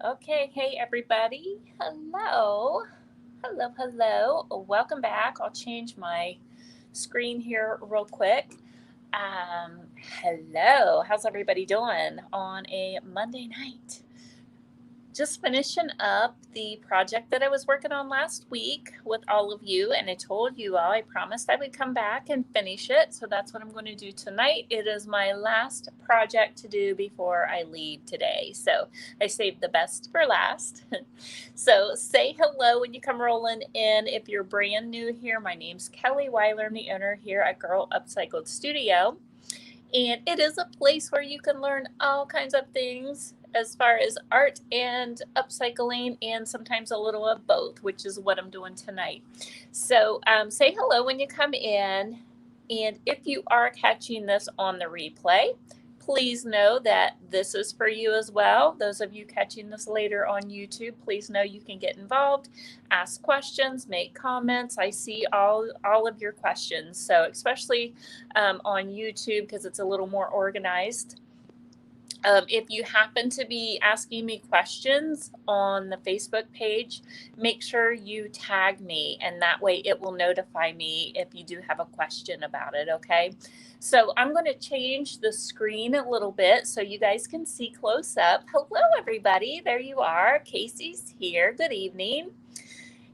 Okay, hey everybody. Hello. Hello, hello. Welcome back. I'll change my screen here real quick. Hello. How's everybody doing on a Monday night? Just finishing up the project that I was working on last week with all of you, and I told you all I promised I would come back and finish it. So that's what I'm going to do tonight. It is my last project to do before I leave today. So I saved the best for last. So say hello when you come rolling in. If you're brand new here, my name's Kelly Weiler. I'm the owner here at Girl Upcycled Studio. And it is a place where you can learn all kinds of things as far as art and upcycling, and sometimes a little of both, which is what I'm doing tonight. So say hello when you come in. And if you are catching this on the replay, please know that this is for you as well. Those of you catching this later on YouTube, please know you can get involved, ask questions, make comments. I see all of your questions. So especially on YouTube, because it's a little more organized. If you happen to be asking me questions on the Facebook page, make sure you tag me, and that way it will notify me if you do have a question about it, okay? So I'm going to change the screen a little bit so you guys can see close up. Hello, everybody. There you are. Casey's here. Good evening.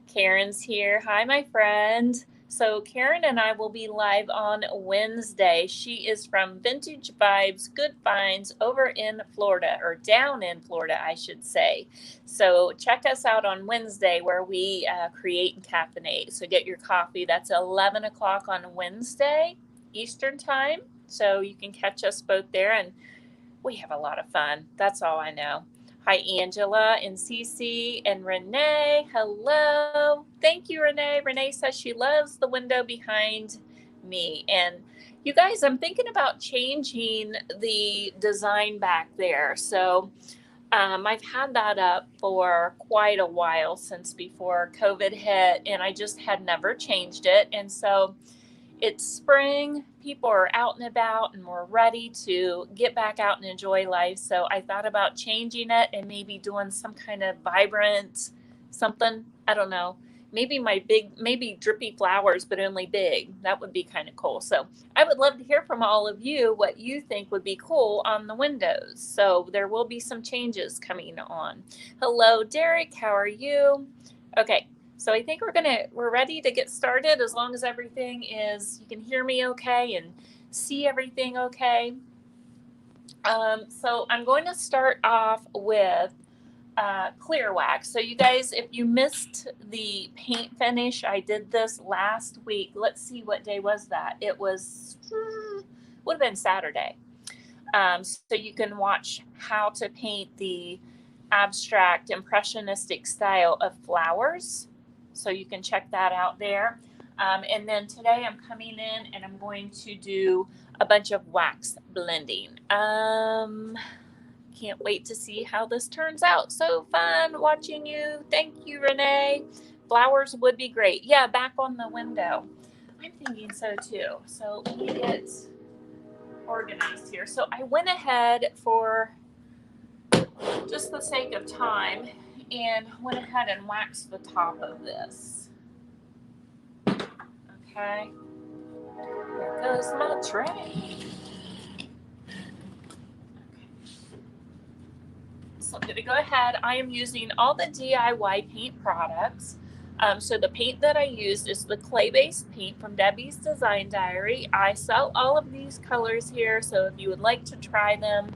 Karen's here. Hi, my friend. So Karen and I will be live on Wednesday. She is from Vintage Vibes Good Finds over in Florida, or down in Florida, I should say. So check us out on Wednesday where we create and caffeinate. So get your coffee. That's 11 o'clock on Wednesday Eastern time. So you can catch us both there, and we have a lot of fun. That's all I know. Hi, Angela and Cece and Renee. Hello. Thank you, Renee. Renee says she loves the window behind me. And you guys, I'm thinking about changing the design back there. So I've had that up for quite a while, since before COVID hit, and I just had never changed it. And so it's spring, people are out and about, and we're ready to get back out and enjoy life. So I thought about changing it and maybe doing some kind of vibrant something. I don't know. Maybe drippy flowers, but only big. That would be kind of cool. So I would love to hear from all of you what you think would be cool on the windows. So there will be some changes coming on. Hello, Derek. How are you? Okay, so I think we're ready to get started, as long as everything is, you can hear me okay and see everything okay. So I'm going to start off with clear wax. So you guys, if you missed the paint finish, I did this last week. Let's see, what day was that? It was, would have been Saturday. So you can watch how to paint the abstract impressionistic style of flowers. So you can check that out there. And then today I'm coming in and I'm going to do a bunch of wax blending. Can't wait to see how this turns out. So fun watching you. Thank you, Renee. Flowers would be great. Yeah, back on the window. I'm thinking so too. So let me get organized here. So I went ahead, for just the sake of time, and went ahead and waxed the top of this. Okay, here goes my tray. Okay. So I'm going to go ahead. I am using all the DIY paint products. So the paint that I used is the clay-based paint from Debbie's Design Diary. I sell all of these colors here, so if you would like to try them,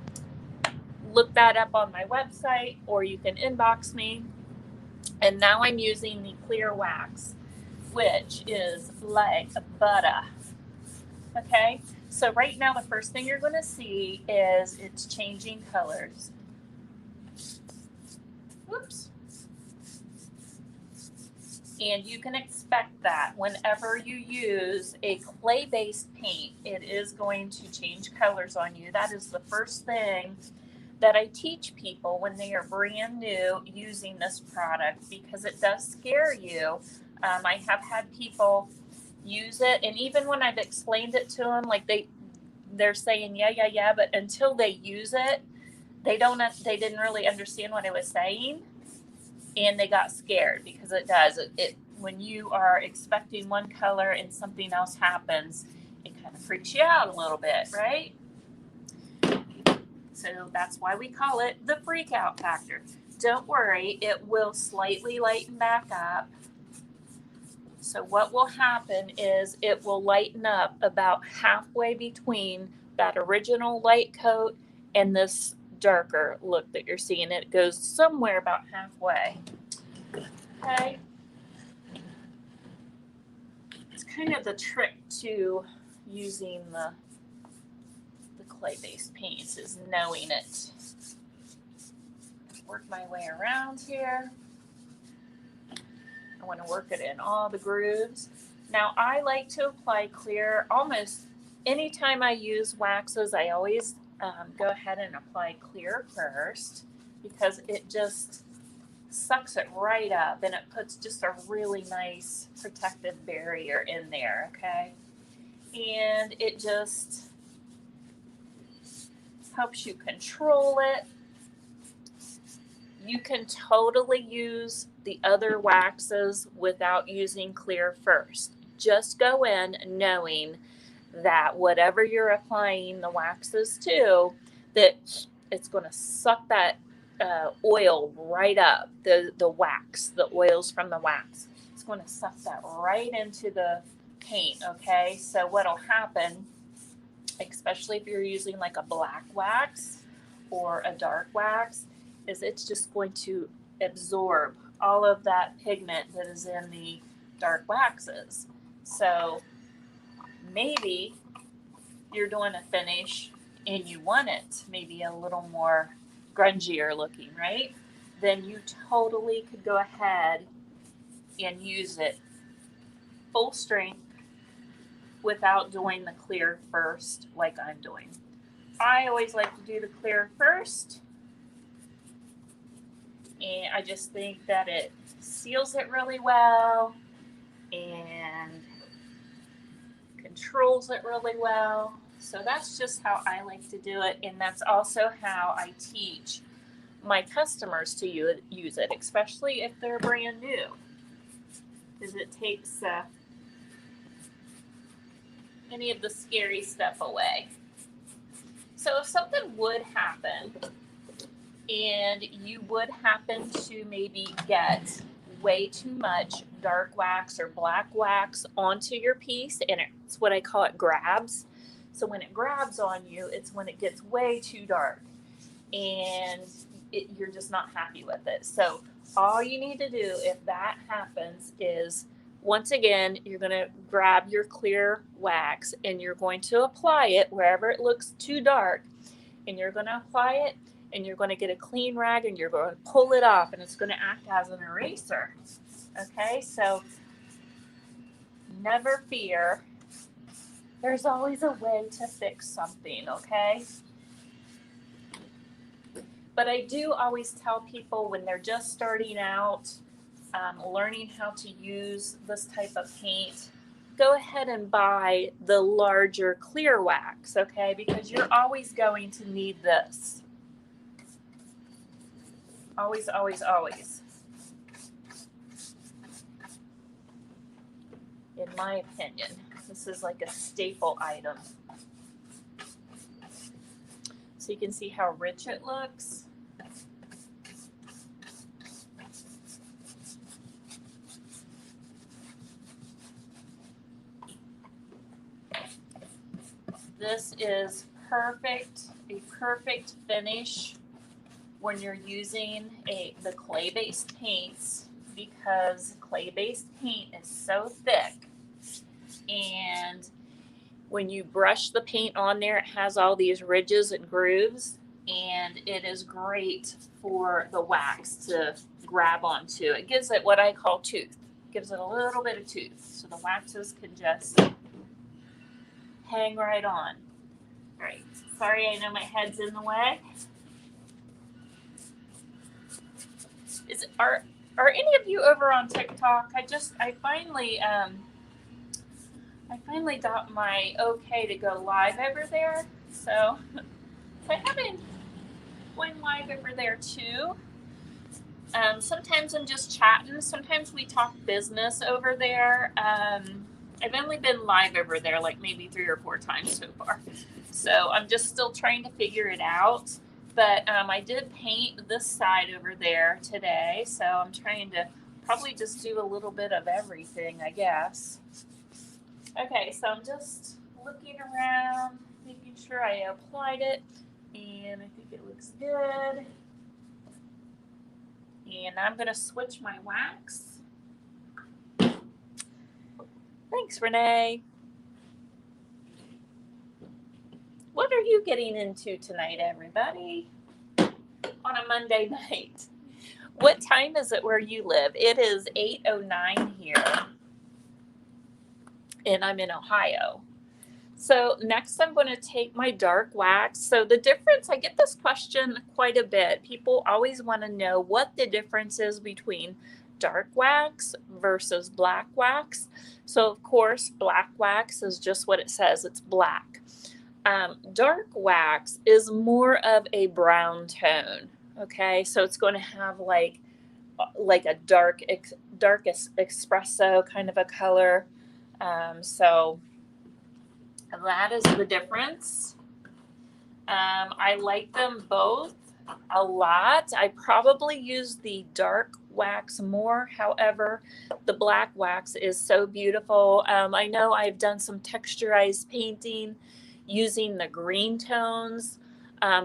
look that up on my website, or you can inbox me. And now I'm using the clear wax, which is like butter. Okay, so right now the first thing you're going to see is it's changing colors. Whoops. And you can expect that whenever you use a clay-based paint, it is going to change colors on you. That is the first thing that I teach people when they are brand new using this product, because it does scare you. I have had people use it, and even when I've explained it to them, like they're saying yeah, but until they use it, they didn't really understand what I was saying, and they got scared because it does. It when you are expecting one color and something else happens, it kind of freaks you out a little bit, right? So that's why we call it the freak out factor. Don't worry, it will slightly lighten back up. So what will happen is it will lighten up about halfway between that original light coat and this darker look that you're seeing. It goes somewhere about halfway. Okay. It's kind of the trick to using the clay-based paints is knowing it. Work my way around here. I want to work it in all the grooves. Now I like to apply clear almost anytime I use waxes. I always go ahead and apply clear first because it just sucks it right up and it puts just a really nice protective barrier in there, okay? And it just helps you control it. You can totally use the other waxes without using clear first. Just go in knowing that whatever you're applying the waxes to, that it's going to suck that oil right up, the wax, the oils from the wax. It's going to suck that right into the paint, okay? So what'll happen, especially if you're using like a black wax or a dark wax, is it's just going to absorb all of that pigment that is in the dark waxes. So maybe you're doing a finish and you want it maybe a little more grungier looking, right? Then you totally could go ahead and use it full strength without doing the clear first like I'm doing. I always like to do the clear first, and I just think that it seals it really well and controls it really well. So that's just how I like to do it, and that's also how I teach my customers to use it, especially if they're brand new, because it takes any of the scary stuff away. So if something would happen and you would happen to maybe get way too much dark wax or black wax onto your piece, and it's what I call it grabs. So when it grabs on you, it's when it gets way too dark and you're just not happy with it. So all you need to do if that happens is, once again, you're going to grab your clear wax and you're going to apply it wherever it looks too dark, and you're going to apply it, and you're going to get a clean rag and you're going to pull it off, and it's going to act as an eraser. Okay, so never fear. There's always a way to fix something, okay? But I do always tell people when they're just starting out, learning how to use this type of paint, go ahead and buy the larger clear wax, okay? Because you're always going to need this. Always, always, always. In my opinion, this is like a staple item. So you can see how rich it looks. This is perfect, a perfect finish when you're using the clay-based paints, because clay-based paint is so thick, and when you brush the paint on there, it has all these ridges and grooves, and it is great for the wax to grab onto. It gives it what I call tooth. It gives it a little bit of tooth, so the waxes can just hang right on. All right, sorry, I know my head's in the way. Are any of you over on TikTok? I finally got my okay to go live over there. So if I haven't going live over there too. Sometimes I'm just chatting. Sometimes we talk business over there. I've only been live over there like maybe 3 or 4 times so far. So I'm just still trying to figure it out. But I did paint this side over there today. So I'm trying to probably just do a little bit of everything, I guess. Okay, so I'm just looking around, making sure I applied it. And I think it looks good. And I'm going to switch my wax. Thanks, Renee. What are you getting into tonight, everybody? On a Monday night. What time is it where you live? It is 8:09 here. And I'm in Ohio. So next I'm going to take my dark wax. So the difference, I get this question quite a bit. People always want to know what the difference is between dark wax versus black wax. So of course, black wax is just what it says, it's black. Dark wax is more of a brown tone. Okay, so it's going to have like a dark espresso kind of a color. So that is the difference. I like them both a lot. I probably use the dark wax more. However, the black wax is so beautiful. I know I've done some texturized painting using the green tones,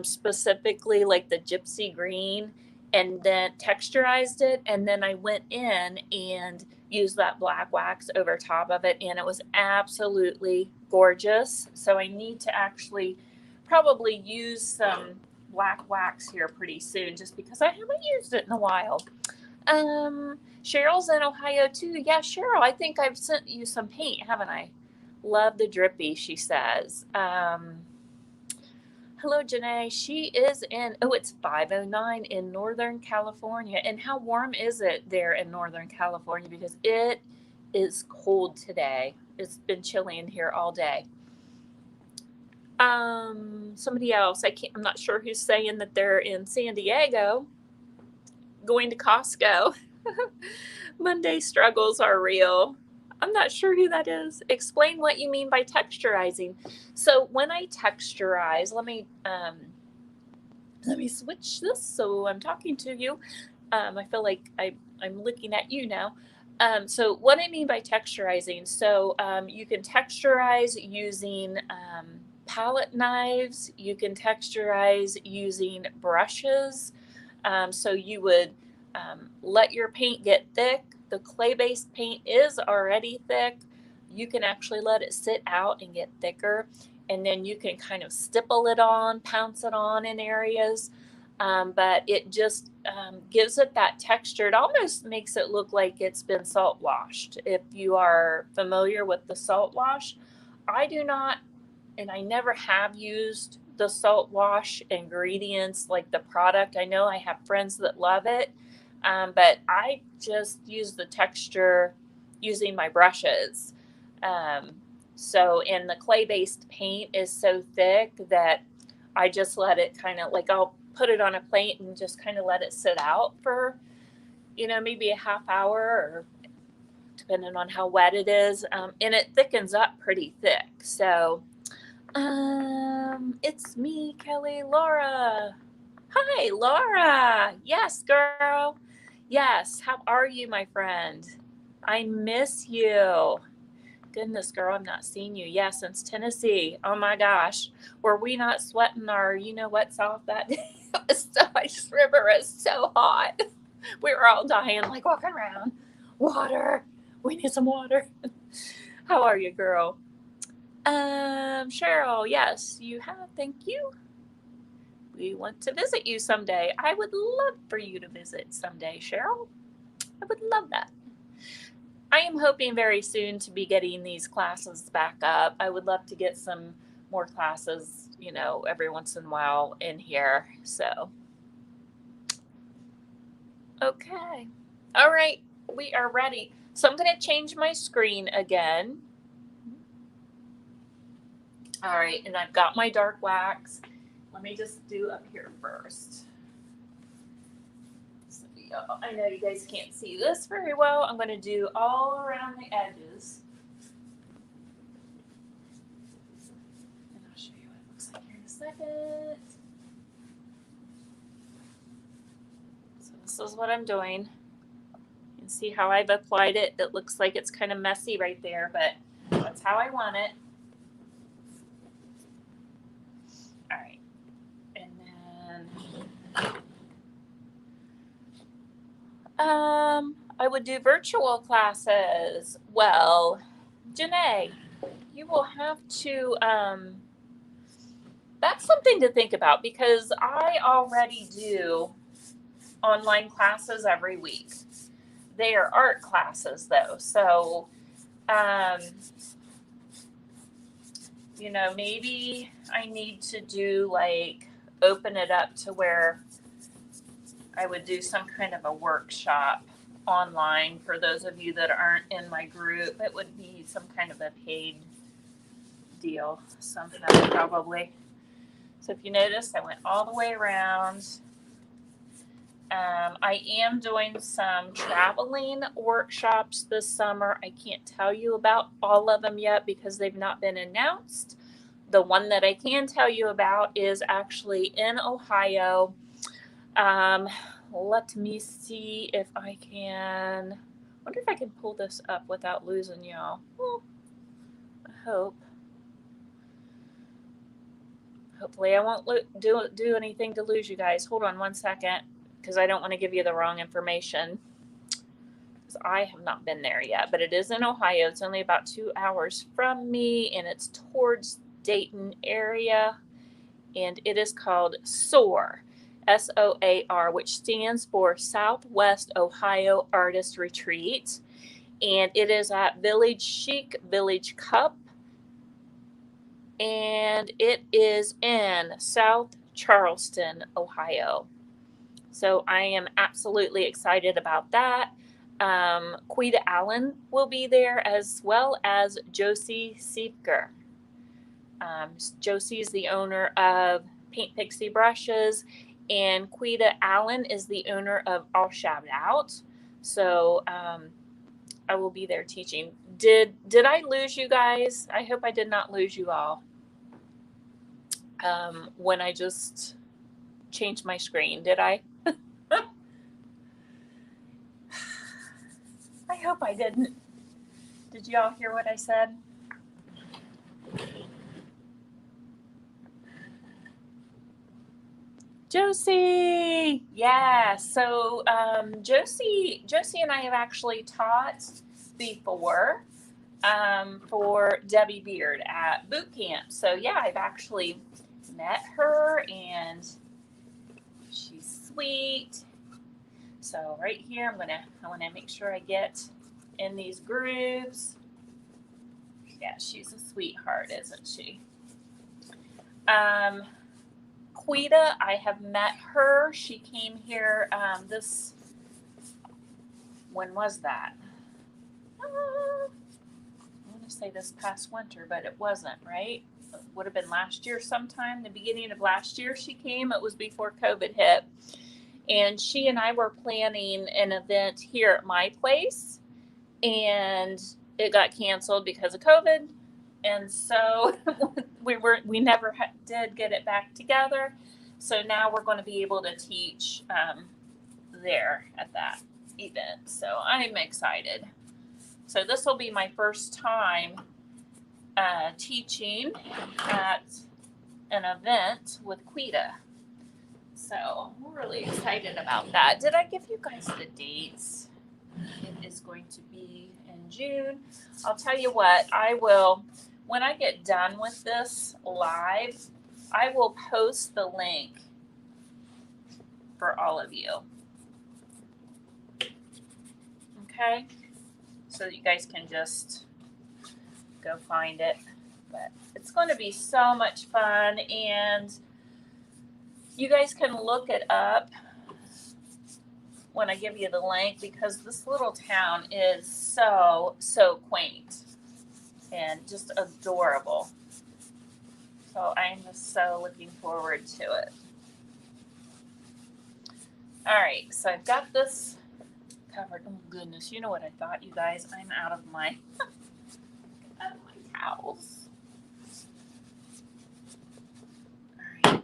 specifically like the gypsy green, and then texturized it. And then I went in and used that black wax over top of it, and it was absolutely gorgeous. So I need to actually probably use some black wax here pretty soon, just because I haven't used it in a while. Cheryl's in Ohio too. Yeah, Cheryl, I think I've sent you some paint, haven't I? Love the drippy, she says. Hello, Janae. She is in, it's 5:09 in Northern California. And how warm is it there in Northern California? Because it is cold today. It's been chilly in here all day. Somebody else, I'm not sure who's saying that they're in San Diego going to Costco. Monday struggles are real. I'm not sure who that is. Explain what you mean by texturizing. So when I texturize, let me switch this so I'm talking to you. I feel like I'm looking at you now. So what I mean by texturizing, so you can texturize using palette knives. You can texturize using brushes. So you would let your paint get thick. The clay-based paint is already thick. You can actually let it sit out and get thicker, and then you can kind of stipple it on, pounce it on in areas, but it just gives it that texture. It almost makes it look like it's been salt washed. If you are familiar with the salt wash, I do not, and I never have used the salt wash ingredients like the product. I know I have friends that love it. But I just use the texture using my brushes. And the clay-based paint is so thick that I just let it kind of, like, I'll put it on a plate and just kind of let it sit out for, maybe a half hour, or depending on how wet it is. And it thickens up pretty thick. So it's me, Kelly, Laura. Hi, Laura. Yes, girl. Yes. How are you, my friend? I miss you. Goodness, girl, I'm not seeing you. Yeah, since Tennessee. Oh my gosh. Were we not sweating our what's off that day? It was so, I just remember it was so hot. We were all dying, like walking around. Water. We need some water. How are you, girl? Cheryl, yes, you have. Thank you. We want to visit you someday. I would love for you to visit someday, Cheryl. I would love that. I am hoping very soon to be getting these classes back up. I would love to get some more classes, every once in a while in here. So, okay. All right, we are ready. So I'm going to change my screen again. All right, and I've got my dark wax. let me just do up here first. So, I know you guys can't see this very well. I'm going to do all around the edges. And I'll show you what it looks like here in a second. So this is what I'm doing. You can see how I've applied it. It looks like it's kind of messy right there, but that's how I want it. All right. And then I would do virtual classes. Well, Janae, you will have to, that's something to think about because I already do online classes every week. They are art classes though. So, maybe I need to do open it up to where I would do some kind of a workshop online for those of you that aren't in my group. It would be some kind of a paid deal, something probably. So if you notice, I went all the way around. I am doing some traveling workshops this summer. I can't tell you about all of them yet because they've not been announced. The one that I can tell you about is actually in Ohio. Let me see if I can. Wonder if I can pull this up without losing y'all. Well, I hope. Hopefully, I won't do anything to lose you guys. Hold on one second, because I don't want to give you the wrong information. Because I have not been there yet, but it is in Ohio. It's only about 2 hours from me, and it's towards Dayton area, and it is called SOAR. SOAR, which stands for Southwest Ohio Artist Retreat. And it is at Village Chic Village Cup. And it is in South Charleston, Ohio. So I am absolutely excited about that. Quita Allen will be there as well as Josie Siefker. Josie is the owner of Paint Pixie Brushes, and Quita Allen is the owner of All Shout Out. So I will be there teaching. Did I lose you guys? I hope I did not lose you all when I just changed my screen. Did I? I hope I didn't. Did you all hear what I said? Josie, yeah. So Josie and I have actually taught before for Debbie Beard at boot camp. So yeah, I've actually met her, and she's sweet. So right here, I want to make sure I get in these grooves. Yeah, she's a sweetheart, isn't she? Quita, I have met her. She came here when was that? I want to say this past winter, but it wasn't, right? It would have been last year sometime, the beginning of last year she came. It was before COVID hit. And she and I were planning an event here at my place, and it got canceled because of COVID. And so we never did get it back together. So now we're going to be able to teach there at that event. So I'm excited. So this will be my first time teaching at an event with Quita. So we're really excited about that. Did I give you guys the dates? It is going to be in June. I'll tell you what, I will, when I get done with this live, I will post the link for all of you. Okay? So that you guys can just go find it. But it's going to be so much fun, and you guys can look it up when I give you the link, because this little town is so quaint and just adorable. So I'm just so looking forward to it. All right, so I've got this covered. Oh goodness, you know what I thought, you guys? I'm out of my towels. All right.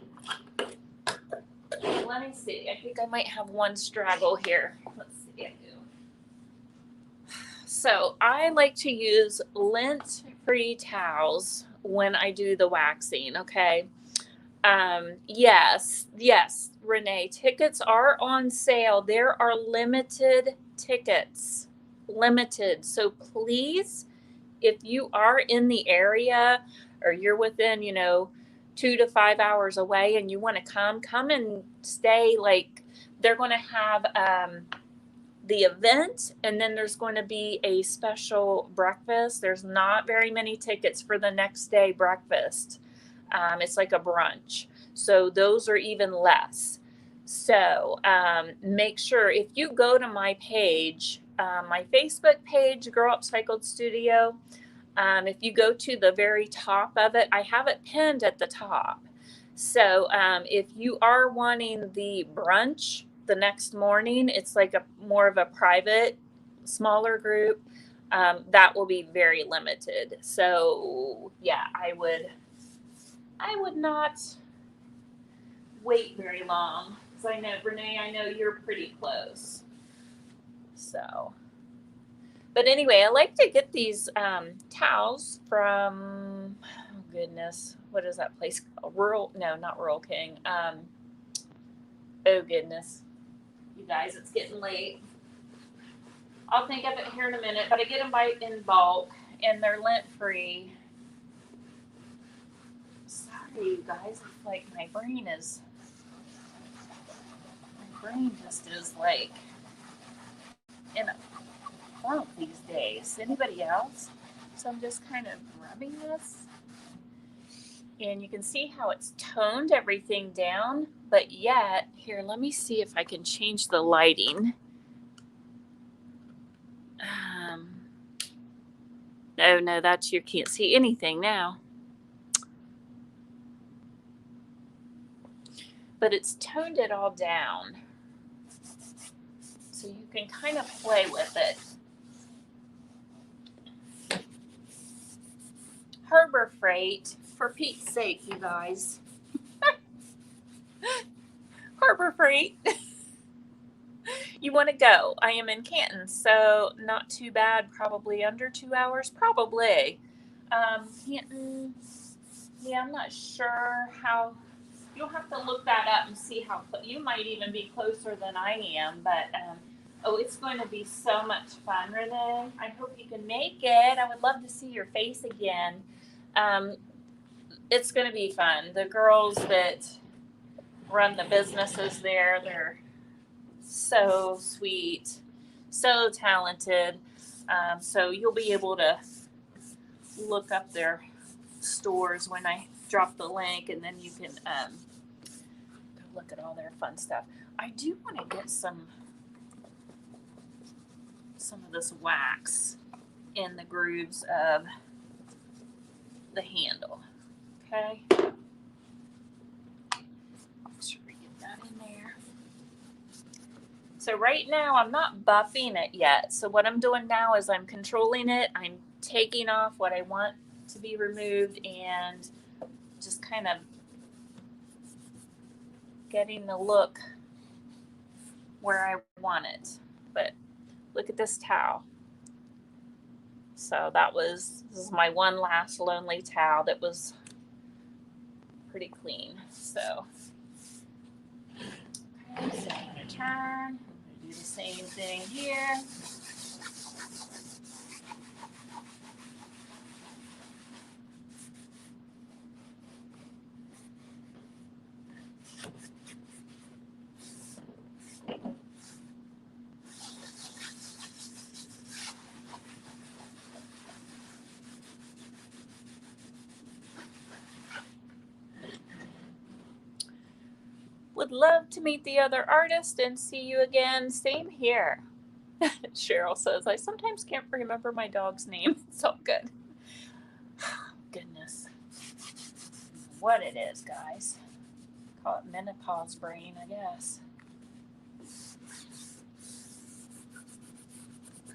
Let me see. I think I might have one straggle here. Let's see. I do. So I like to use lint-free towels when I do the waxing, okay? Yes, Renee, tickets are on sale. There are limited tickets, limited. So please, if you are in the area or you're within, 2 to 5 hours away and you want to come and stay. Like, they're going to have the event, and then there's going to be a special breakfast. There's not very many tickets for the next day breakfast. It's like a brunch. So those are even less. So make sure if you go to my page, my Facebook page, Grow Up Cycled Studio, if you go to the very top of it, I have it pinned at the top. So if you are wanting the brunch the next morning, it's like a more of a private, smaller group. That will be very limited. So yeah, I would not wait very long. So I know, Renee, I know you're pretty close. So, but anyway, I like to get these towels from, oh goodness, what is that place called? Not Rural King. Oh goodness, you guys, it's getting late. I'll think of it here in a minute, but I get them in bulk, and they're lint-free. Sorry, you guys, it's like my brain just is like in a funk these days. Anybody else? So I'm just kind of rubbing this. And you can see how it's toned everything down, but yet, here, let me see if I can change the lighting. Oh no, you can't see anything now. But it's toned it all down. So you can kind of play with it. Harbor Freight, for Pete's sake, you guys. Harbor Freight. You want to go? I am in Canton, so not too bad. Probably under 2 hours, probably. Canton, yeah, I'm not sure how. You'll have to look that up and see how. You might even be closer than I am, but it's going to be so much fun, Renee. I hope you can make it. I would love to see your face again. It's going to be fun. The girls that run the businesses there, they're so sweet, so talented. So you'll be able to look up their stores when I drop the link, and then you can go look at all their fun stuff. I do want to get some of this wax in the grooves of the handle. Okay. Make sure we get that in there. So right now I'm not buffing it yet. So what I'm doing now is I'm controlling it. I'm taking off what I want to be removed and just kind of getting the look where I want it. But look at this towel. So this is my one last lonely towel that was pretty clean. So I'm going to turn. I'm going to do the same thing here. Would love to meet the other artist and see you again. Same here. Cheryl says, I sometimes can't remember my dog's name. It's all good. Goodness. what it is, guys. Call it menopause brain, I guess.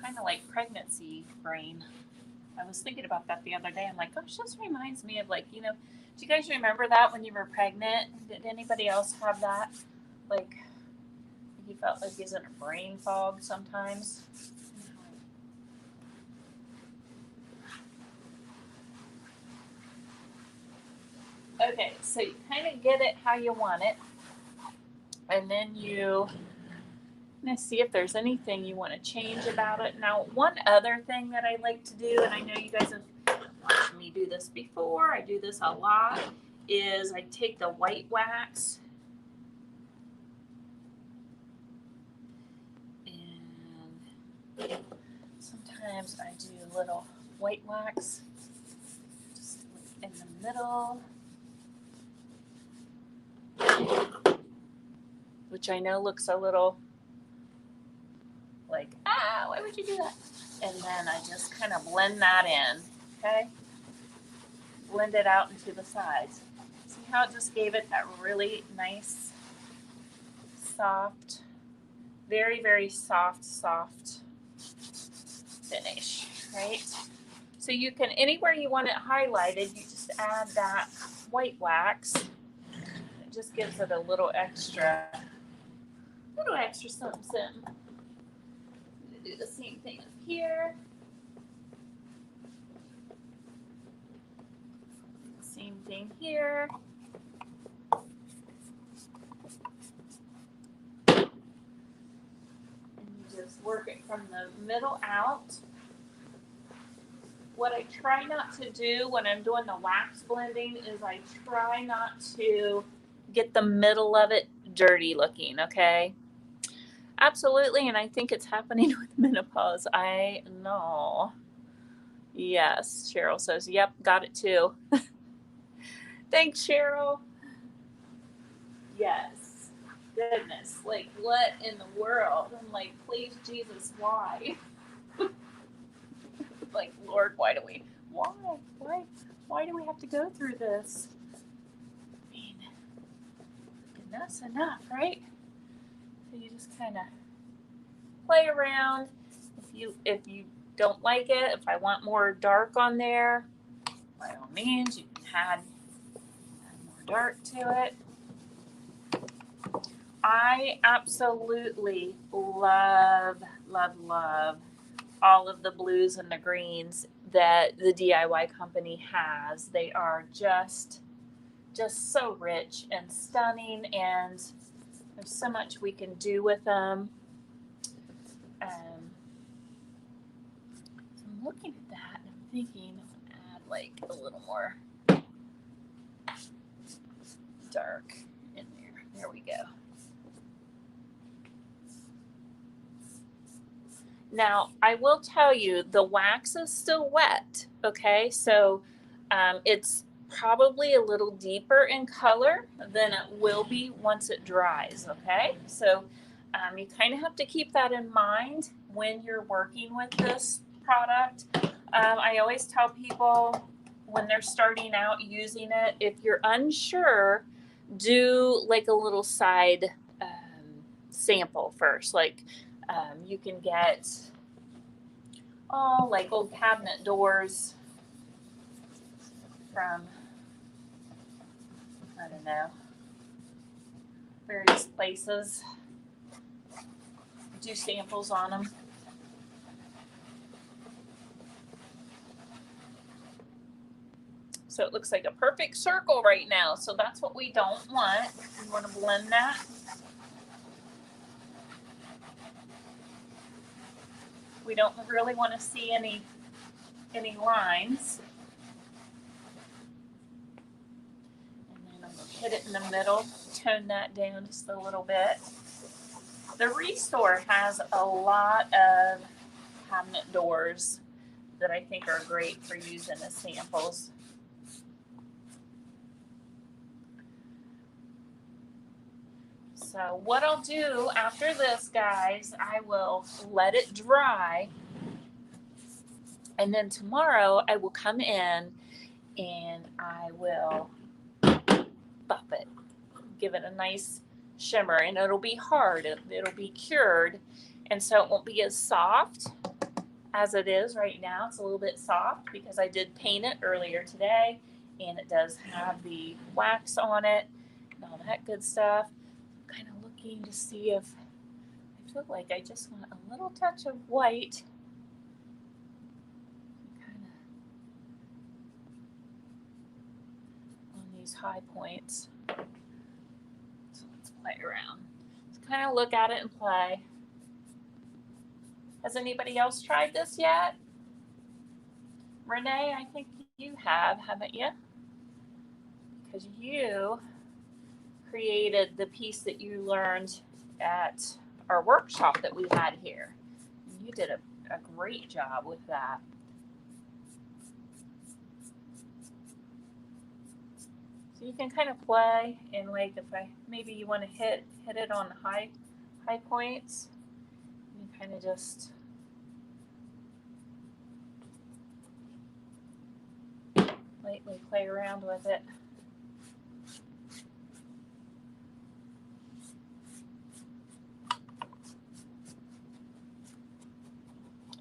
Kind of like pregnancy brain. I was thinking about that the other day. I'm like, gosh, this reminds me of like, do you guys remember that when you were pregnant? Did anybody else have that? Like, you felt like you was in a brain fog sometimes? Okay, so you kind of get it how you want it. And then let's see if there's anything you want to change about it. Now, one other thing that I like to do, and I know you guys have watched me do this before, I do this a lot, is I take the white wax and sometimes I do a little white wax just in the middle, which I know looks a little like, why would you do that? And then I just kind of blend that in, okay? Blend it out into the sides. See how it just gave it that really nice, soft, very, very soft finish, right? So you can, anywhere you want it highlighted, you just add that white wax. It just gives it a little extra something. Do the same thing up here. Same thing here. And you just work it from the middle out. What I try not to do when I'm doing the wax blending is I try not to get the middle of it dirty looking, okay? Absolutely, and I think it's happening with menopause. I know. Yes, Cheryl says, yep, got it too. Thanks, Cheryl. Yes. Goodness, like what in the world? I'm like, please, Jesus, why? Like, Lord, why do we do we have to go through this? I mean, enough's enough, right? So you just kind of play around. If you don't like it, if I want more dark on there, by all means, you can add more dark to it. I absolutely love all of the blues and the greens that the DIY company has. They are just so rich and stunning, and there's so much we can do with them. So I'm looking at that and I'm thinking I'll add like a little more dark in there. There we go. Now, I will tell you, the wax is still wet, okay? So it's probably a little deeper in color than it will be once it dries, okay? So you kind of have to keep that in mind when you're working with this product. I always tell people when they're starting out using it, if you're unsure, do like a little side sample first. Like you can get like old cabinet doors from, I don't know, various places. Do samples on them. So it looks like a perfect circle right now. So that's what we don't want. We want to blend that. We don't really want to see any lines. And then I'm going to hit it in the middle, tone that down just a little bit. The Restore has a lot of cabinet doors that I think are great for using as samples. So what I'll do after this, guys, I will let it dry. And then tomorrow I will come in and I will buff it, give it a nice shimmer, and it'll be hard, it'll be cured, and so it won't be as soft as it is right now. It's a little bit soft because I did paint it earlier today, and it does have the wax on it and all that good stuff. I'm kind of looking to see if I feel like I just want a little touch of white. Kind of on these high points. So let's play around. Just kind of look at it and play. Has anybody else tried this yet? Renee, I think you have, haven't you? Because you created the piece that you learned at our workshop that we had here. You did a great job with that. So you can kind of play, and like if maybe you want to hit it on the high points, you can kind of just lightly play around with it.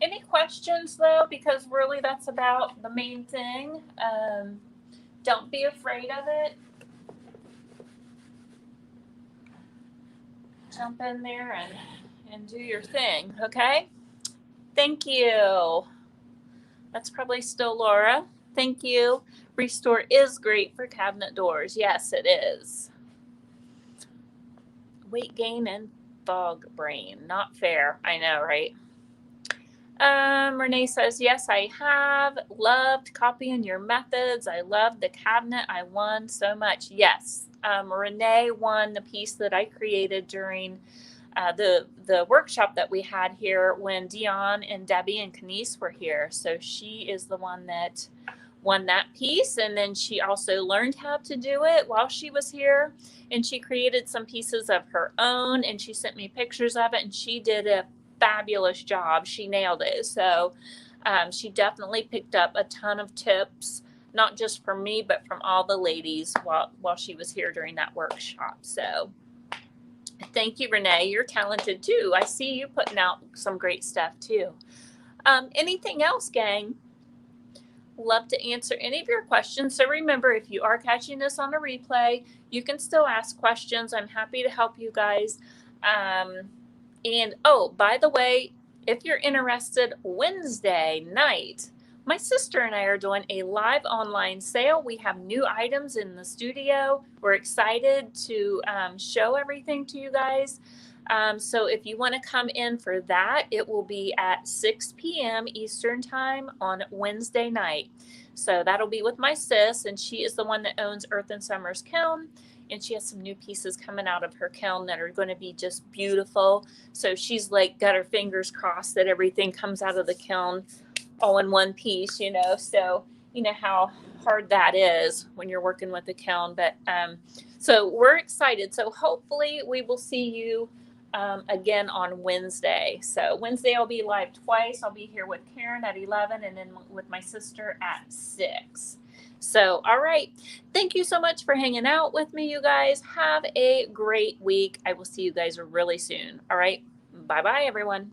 Any questions though? Because really that's about the main thing. Don't be afraid of it. Jump in there and do your thing, okay? Thank you. That's probably still Laura. Thank you. Restore is great for cabinet doors. Yes, it is. Weight gain and fog brain. Not fair. I know, right? Renee says, yes, I have loved copying your methods. I love the cabinet. I won so much. Yes. Renee won the piece that I created during the workshop that we had here when Dion and Debbie and Kenise were here. So she is the one that won that piece, and then she also learned how to do it while she was here, and she created some pieces of her own, and she sent me pictures of it, and she did a fabulous job. She nailed it. So she definitely picked up a ton of tips, not just from me, but from all the ladies while she was here during that workshop. So thank you, Renee. You're talented too. I see you putting out some great stuff too. Anything else, gang? Love to answer any of your questions. So remember, if you are catching this on a replay, you can still ask questions. I'm happy to help you guys. And oh, by the way, if you're interested, Wednesday night, my sister and I are doing a live online sale. We have new items in the studio. We're excited to show everything to you guys. So if you want to come in for that, it will be at 6 p.m. Eastern time on Wednesday night. So that'll be with my sis, and she is the one that owns Earth and Summer's Kiln. And she has some new pieces coming out of her kiln that are going to be just beautiful. So she's like got her fingers crossed that everything comes out of the kiln all in one piece, you know. So you know how hard that is when you're working with a kiln. But so we're excited. So hopefully we will see you again on Wednesday. So Wednesday I'll be live twice. I'll be here with Karen at 11 and then with my sister at 6. So, all right. Thank you so much for hanging out with me, you guys. Have a great week. I will see you guys really soon. All right. Bye-bye, everyone.